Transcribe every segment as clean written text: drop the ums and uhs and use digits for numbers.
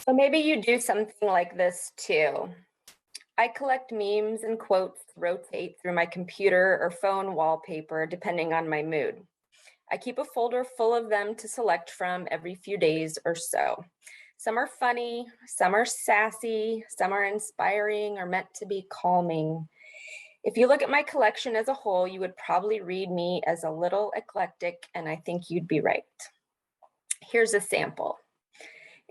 So maybe you do something like this too. I collect memes and quotes to rotate through my computer or phone wallpaper depending on my mood. I keep a folder full of them to select from every few days or so. Some are funny, some are sassy, some are inspiring or meant to be calming. If you look at my collection as a whole, you would probably read me as a little eclectic, and I think you'd be right. Here's a sample.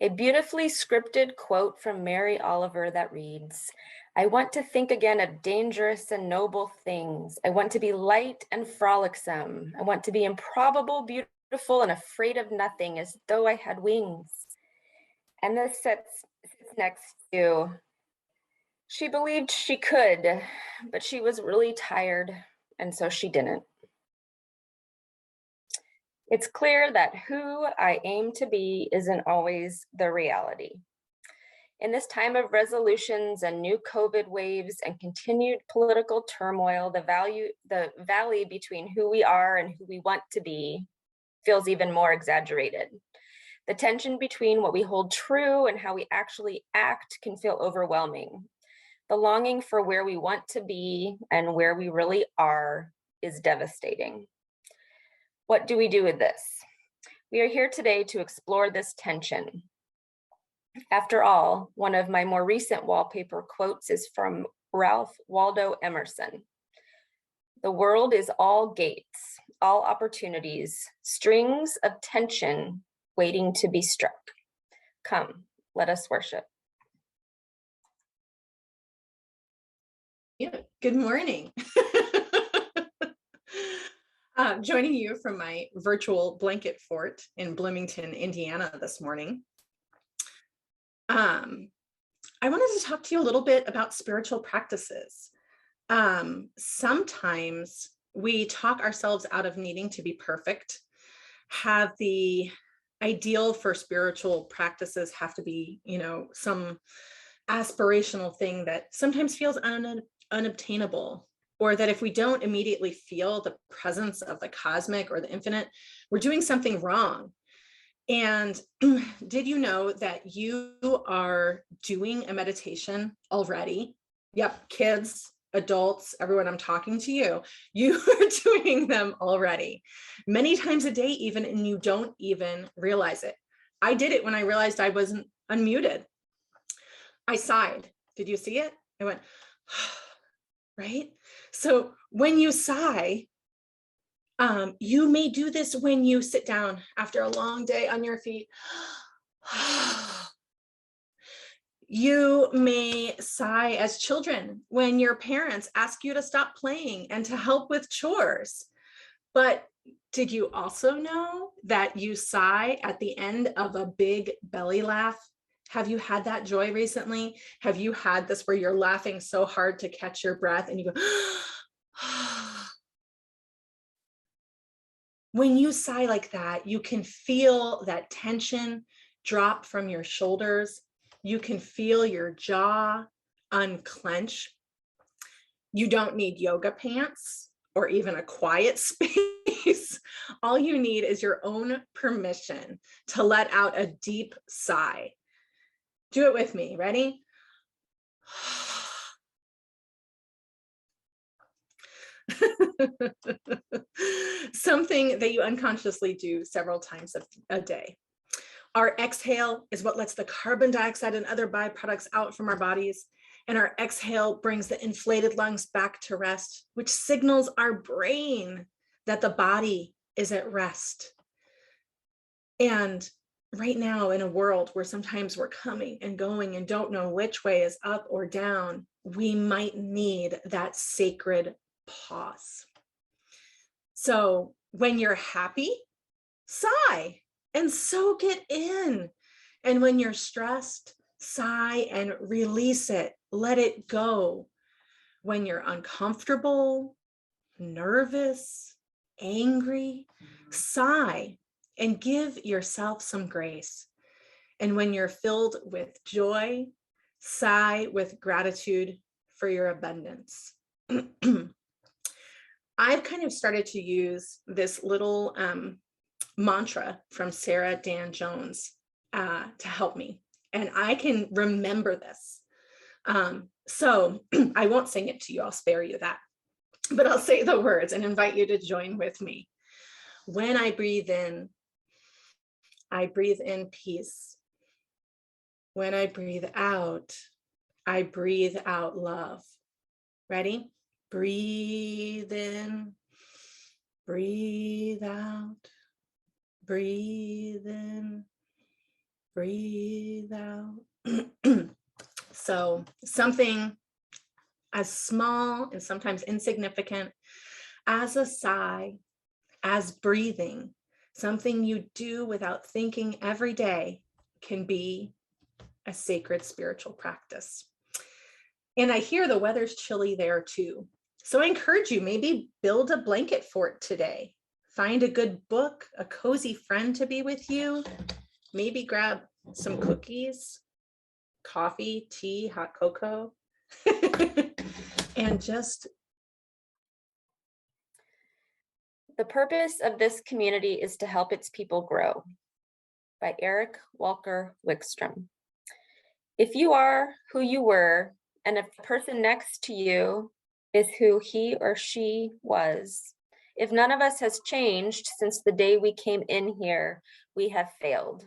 A beautifully scripted quote from Mary Oliver that reads, I want to think again of dangerous and noble things. I want to be light and frolicsome. I want to be improbable, beautiful, and afraid of nothing, as though I had wings. And this sits next to, she believed she could, but she was really tired, and so she didn't. It's clear that who I aim to be isn't always the reality. In this time of resolutions and new COVID waves and continued political turmoil, the valley between who we are and who we want to be feels even more exaggerated. The tension between what we hold true and how we actually act can feel overwhelming. The longing for where we want to be and where we really are is devastating. What do we do with this? We are here today to explore this tension. After all, one of my more recent wallpaper quotes is from Ralph Waldo Emerson. The world is all gates, all opportunities, strings of tension waiting to be struck. Come, let us worship. Yeah, good morning. Joining you from my virtual blanket fort in Bloomington, Indiana this morning. I wanted to talk to you a little bit about spiritual practices. Sometimes we talk ourselves out of needing to be perfect, have the ideal for spiritual practices have to be, some aspirational thing that sometimes feels unobtainable, or that if we don't immediately feel the presence of the cosmic or the infinite, we're doing something wrong. And did you know that you are doing a meditation already? Yep, kids, adults, everyone, I'm talking to you. You are doing them already, many times a day even, and you don't even realize it. I did it when I realized I wasn't unmuted. I sighed. Did you see it? I went, right? So when you sigh, you may do this when you sit down after a long day on your feet. You may sigh as children when your parents ask you to stop playing and to help with chores. But did you also know that you sigh at the end of a big belly laugh? Have you had that joy recently? Have you had this where you're laughing so hard to catch your breath and you go, when you sigh like that, you can feel that tension drop from your shoulders. You can feel your jaw unclench. You don't need yoga pants or even a quiet space. All you need is your own permission to let out a deep sigh. Do it with me. Ready? Something that you unconsciously do several times a day. Our exhale is what lets the carbon dioxide and other byproducts out from our bodies. And our exhale brings the inflated lungs back to rest, which signals our brain that the body is at rest. And right now, in a world where sometimes we're coming and going and don't know which way is up or down, we might need that sacred pause. So when you're happy, sigh and soak it in. And when you're stressed, sigh and release it, let it go. When you're uncomfortable, nervous, angry, sigh and give yourself some grace. And when you're filled with joy, sigh with gratitude for your abundance. I've kind of started to use this little mantra from Sarah Dan Jones to help me. And I can remember this. So I won't sing it to you. I'll spare you that. But I'll say the words and invite you to join with me. When I breathe in peace. When I breathe out love. Ready? Breathe in, breathe out, breathe in, breathe out. So something as small and sometimes insignificant as a sigh, as breathing, something you do without thinking every day can be a sacred spiritual practice. And I hear the weather's chilly there too. So I encourage you, maybe build a blanket fort today. Find a good book, a cozy friend to be with you. Maybe grab some cookies, coffee, tea, hot cocoa, and just. The purpose of this community is to help its people grow. By Eric Walker Wickstrom. If you are who you were, and if the person next to you is who he or she was, if none of us has changed since the day we came in here, we have failed.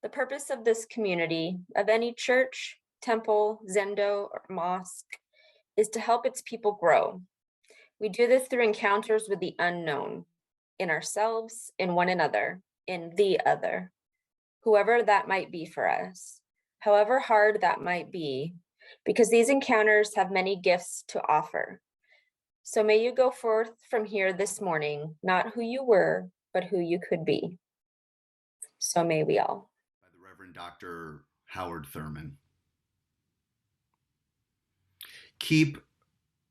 The purpose of this community, of any church, temple, zendo, or mosque, is to help its people grow. We do this through encounters with the unknown, in ourselves, in one another, in the other, whoever that might be for us, however hard that might be, because these encounters have many gifts to offer. So may you go forth from here this morning, not who you were, but who you could be. So may we all. By the Reverend Dr. Howard Thurman. Keep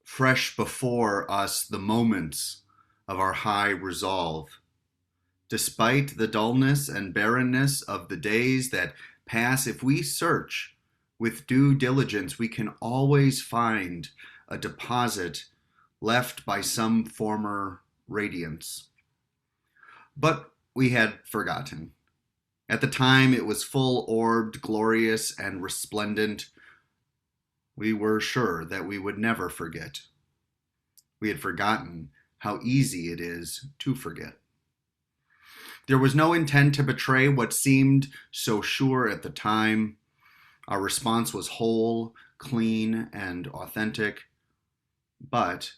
fresh before us the moments of our high resolve. Despite the dullness and barrenness of the days that pass, if we search with due diligence, we can always find a deposit left by some former radiance. But we had forgotten. At the time, it was full-orbed, glorious, and resplendent. We were sure that we would never forget. We had forgotten how easy it is to forget. There was no intent to betray what seemed so sure at the time. Our response was whole, clean, and authentic. But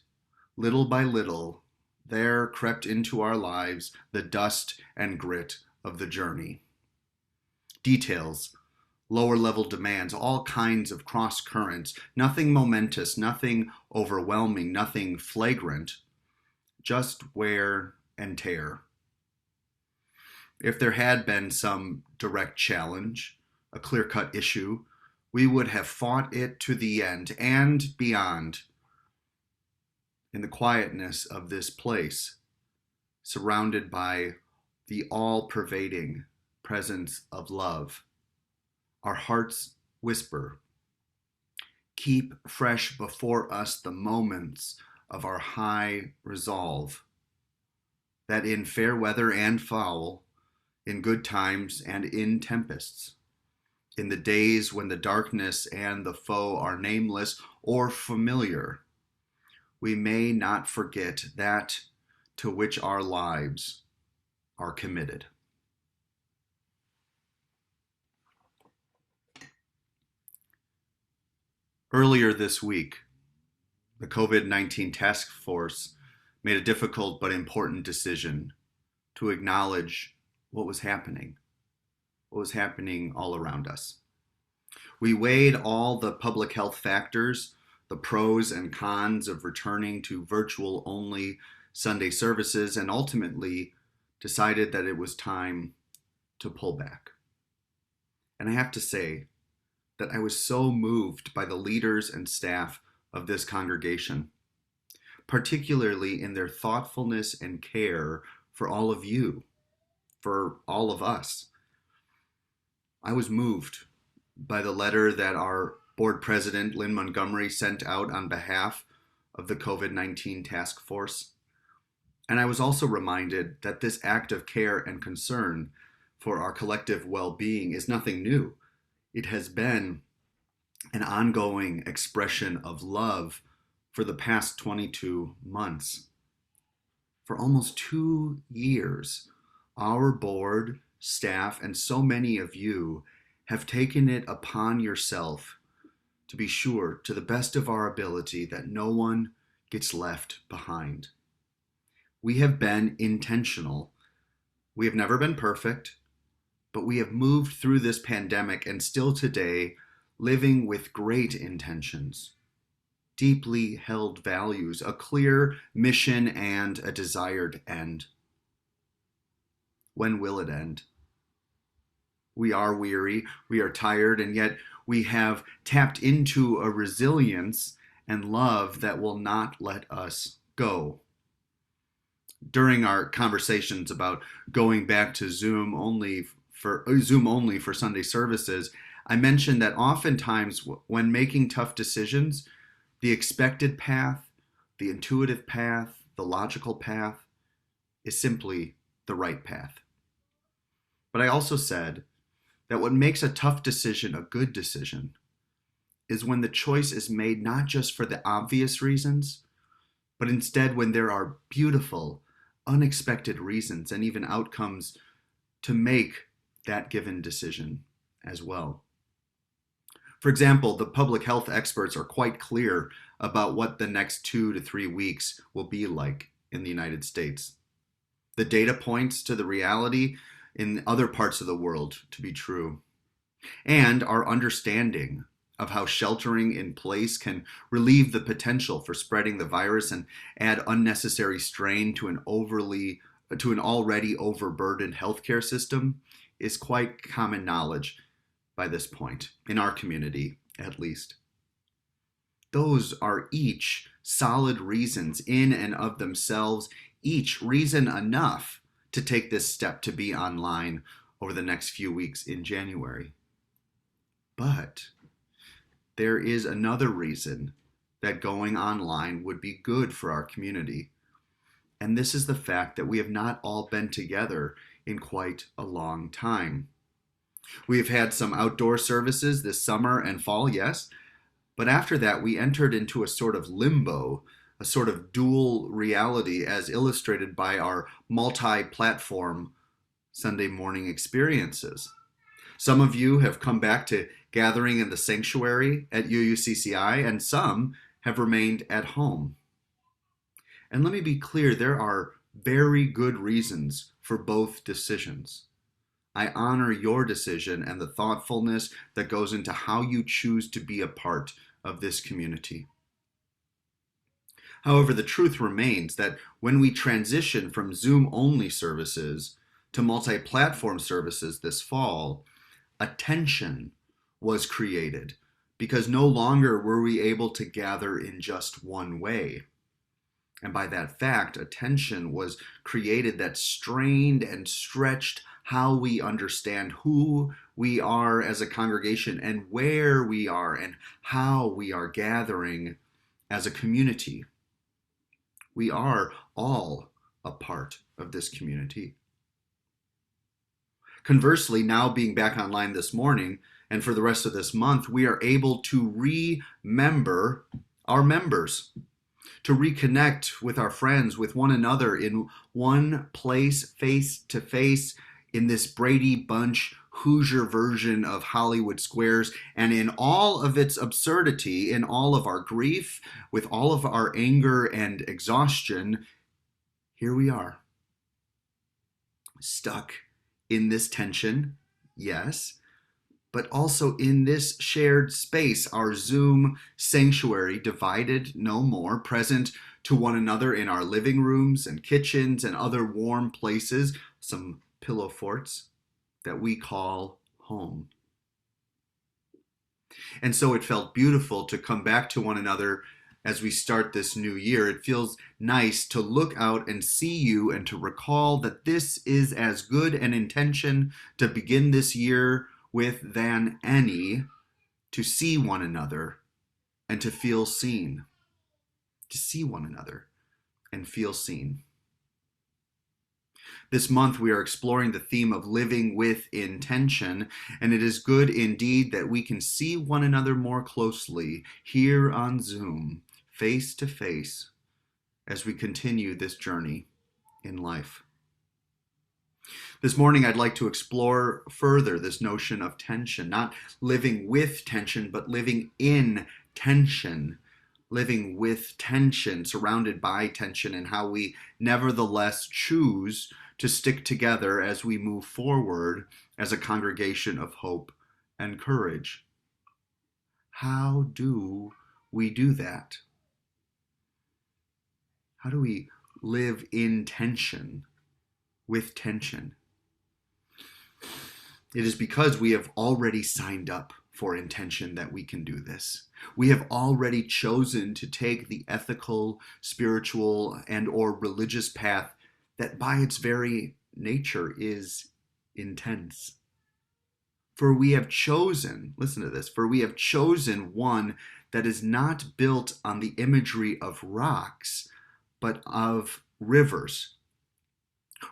little by little, there crept into our lives the dust and grit of the journey. Details, lower-level demands, all kinds of cross currents, nothing momentous, nothing overwhelming, nothing flagrant, just wear and tear. If there had been some direct challenge, a clear-cut issue, we would have fought it to the end and beyond. In the quietness of this place, surrounded by the all-pervading presence of love, our hearts whisper, keep fresh before us the moments of our high resolve, that in fair weather and foul, in good times and in tempests, in the days when the darkness and the foe are nameless or familiar, we may not forget that to which our lives are committed. Earlier this week, the COVID-19 task force made a difficult but important decision to acknowledge what was happening all around us. We weighed all the public health factors, the pros and cons of returning to virtual-only Sunday services, and ultimately decided that it was time to pull back. And I have to say that I was so moved by the leaders and staff of this congregation, particularly in their thoughtfulness and care for all of you, for all of us. I was moved by the letter that our board president, Lynn Montgomery, sent out on behalf of the COVID-19 task force. And I was also reminded that this act of care and concern for our collective well-being is nothing new. It has been an ongoing expression of love for the past 22 months. For almost 2 years, our board, staff, and so many of you have taken it upon yourself to be sure, to the best of our ability, that no one gets left behind. We have been intentional. We have never been perfect, but we have moved through this pandemic and still today living with great intentions, deeply held values, a clear mission, and a desired end. When will it end? We are weary, we are tired, and yet we have tapped into a resilience and love that will not let us go. During our conversations about going back to Zoom only for Sunday services, I mentioned that oftentimes when making tough decisions, the expected path, the intuitive path, the logical path is simply the right path. But I also said that what makes a tough decision a good decision is when the choice is made not just for the obvious reasons, but instead when there are beautiful, unexpected reasons and even outcomes to make that given decision as well. For example, the public health experts are quite clear about what the next 2 to 3 weeks will be like in the United States. The data points to the reality in other parts of the world to be true. And our understanding of how sheltering in place can relieve the potential for spreading the virus and add unnecessary strain to an already overburdened healthcare system is quite common knowledge by this point, in our community at least. Those are each solid reasons in and of themselves, each reason enough to take this step to be online over the next few weeks in January. But there is another reason that going online would be good for our community. And this is the fact that we have not all been together in quite a long time. We have had some outdoor services this summer and fall, yes, but after that we entered into a sort of limbo, a sort of dual reality as illustrated by our multi-platform Sunday morning experiences. Some of you have come back to gathering in the sanctuary at UUCCI, and some have remained at home. And let me be clear, there are very good reasons for both decisions. I honor your decision and the thoughtfulness that goes into how you choose to be a part of this community. However, the truth remains that when we transition from Zoom-only services to multi-platform services this fall, a tension was created because no longer were we able to gather in just one way. And by that fact, a tension was created that strained and stretched how we understand who we are as a congregation and where we are and how we are gathering as a community. We are all a part of this community. Conversely, now being back online this morning and for the rest of this month, we are able to remember our members, to reconnect with our friends, with one another in one place, face to face, in this Brady Bunch Hoosier version of Hollywood Squares, and in all of its absurdity, in all of our grief, with all of our anger and exhaustion, here we are, stuck in this tension, yes, but also in this shared space, our Zoom sanctuary, divided no more, present to one another in our living rooms and kitchens and other warm places, some pillow forts that we call home. And so it felt beautiful to come back to one another as we start this new year. It feels nice to look out and see you and to recall that this is as good an intention to begin this year with than any, to see one another and to feel seen. To see one another and feel seen. This month, we are exploring the theme of living with intention, and it is good indeed that we can see one another more closely here on Zoom, face to face, as we continue this journey in life. This morning, I'd like to explore further this notion of tension, not living with tension, but living in tension, living with tension, surrounded by tension, and how we nevertheless choose to stick together as we move forward as a congregation of hope and courage. How do we do that? How do we live in tension, with tension? It is because we have already signed up for intention that we can do this. We have already chosen to take the ethical, spiritual, and or religious path that by its very nature is intense. For we have chosen, listen to this, for we have chosen one that is not built on the imagery of rocks, but of rivers.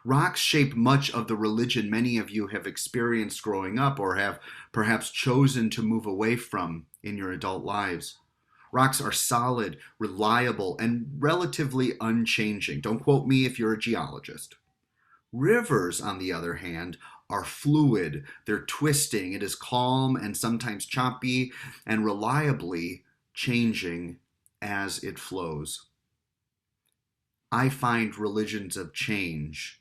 Rocks shape much of the religion many of you have experienced growing up or have perhaps chosen to move away from in your adult lives. Rocks are solid, reliable, and relatively unchanging. Don't quote me if you're a geologist. Rivers, on the other hand, are fluid. They're twisting. It is calm and sometimes choppy and reliably changing as it flows. I find religions of change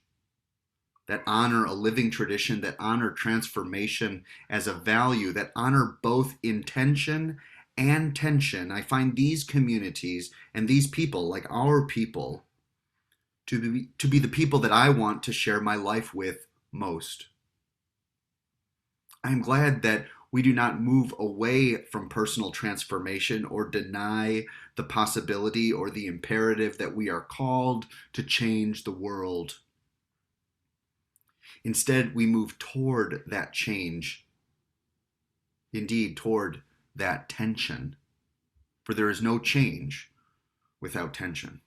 that honor a living tradition, that honor transformation as a value, that honor both intention and tension. I find these communities and these people, like our people, to be the people that I want to share my life with most. I'm glad that we do not move away from personal transformation or deny the possibility or the imperative that we are called to change the world. Instead, we move toward that change, indeed, toward that tension. For there is no change without tension.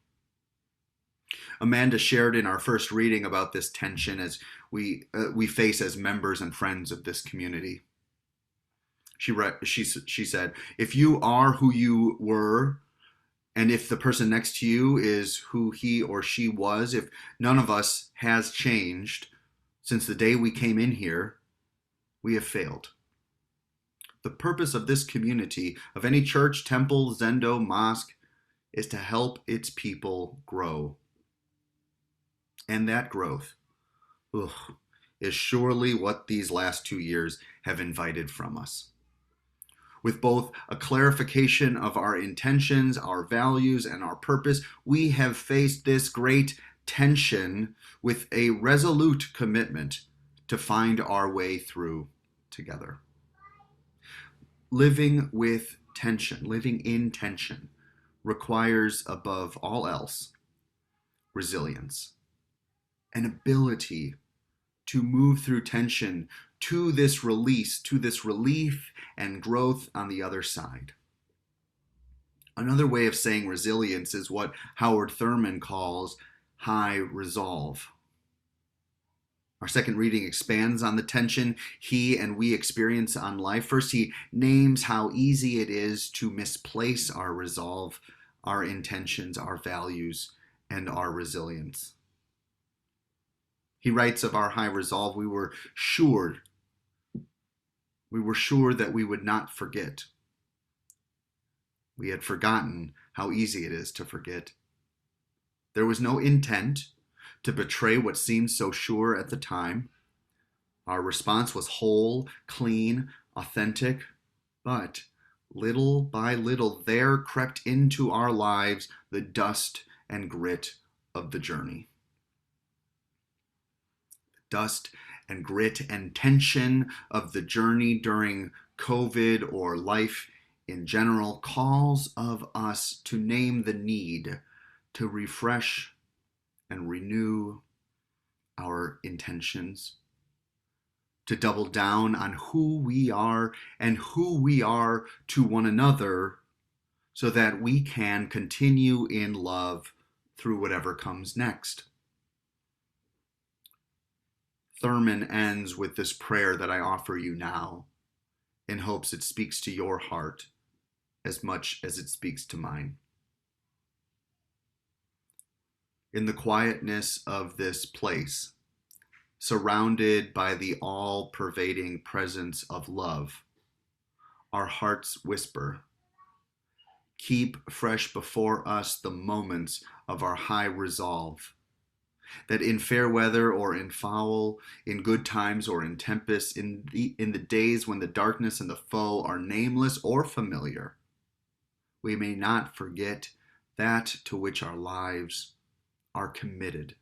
Amanda shared in our first reading about this tension as we face as members and friends of this community. She said, if you are who you were, and if the person next to you is who he or she was, if none of us has changed since the day we came in here, we have failed. The purpose of this community, of any church, temple, zendo, mosque, is to help its people grow. And that growth is surely what these last 2 years have invited from us. With both a clarification of our intentions, our values, and our purpose, we have faced this great tension with a resolute commitment to find our way through together. Living with tension, living in tension, requires above all else resilience, an ability to move through tension to this release, to this relief and growth on the other side. Another way of saying resilience is what Howard Thurman calls high resolve. Our second reading expands on the tension he and we experience on life. First, he names how easy it is to misplace our resolve, our intentions, our values, and our resilience. He writes of our high resolve, we were sure that we would not forget. We had forgotten how easy it is to forget. There was no intent to betray what seemed so sure at the time. Our response was whole, clean, authentic, but little by little there crept into our lives the dust and grit of the journey. Dust and grit and tension of the journey during COVID or life in general calls of us to name the need to refresh and renew our intentions, to double down on who we are and who we are to one another so that we can continue in love through whatever comes next. Thurman ends with this prayer that I offer you now, in hopes it speaks to your heart as much as it speaks to mine. In the quietness of this place, surrounded by the all-pervading presence of love, our hearts whisper, keep fresh before us the moments of our high resolve, that in fair weather or in foul, in good times or in tempests, in the days when the darkness and the foe are nameless or familiar, we may not forget that to which our lives are committed.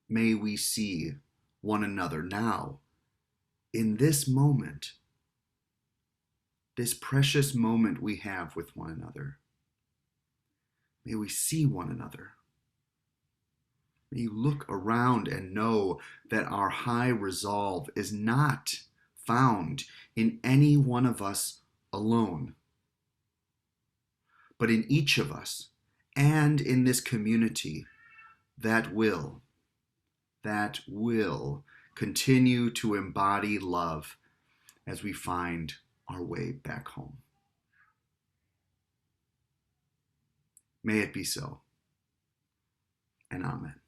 May we see one another now, in this moment, this precious moment we have with one another. May we see one another. May you look around and know that our high resolve is not found in any one of us alone, but in each of us and in this community that will continue to embody love as we find our way back home. May it be so, and amen.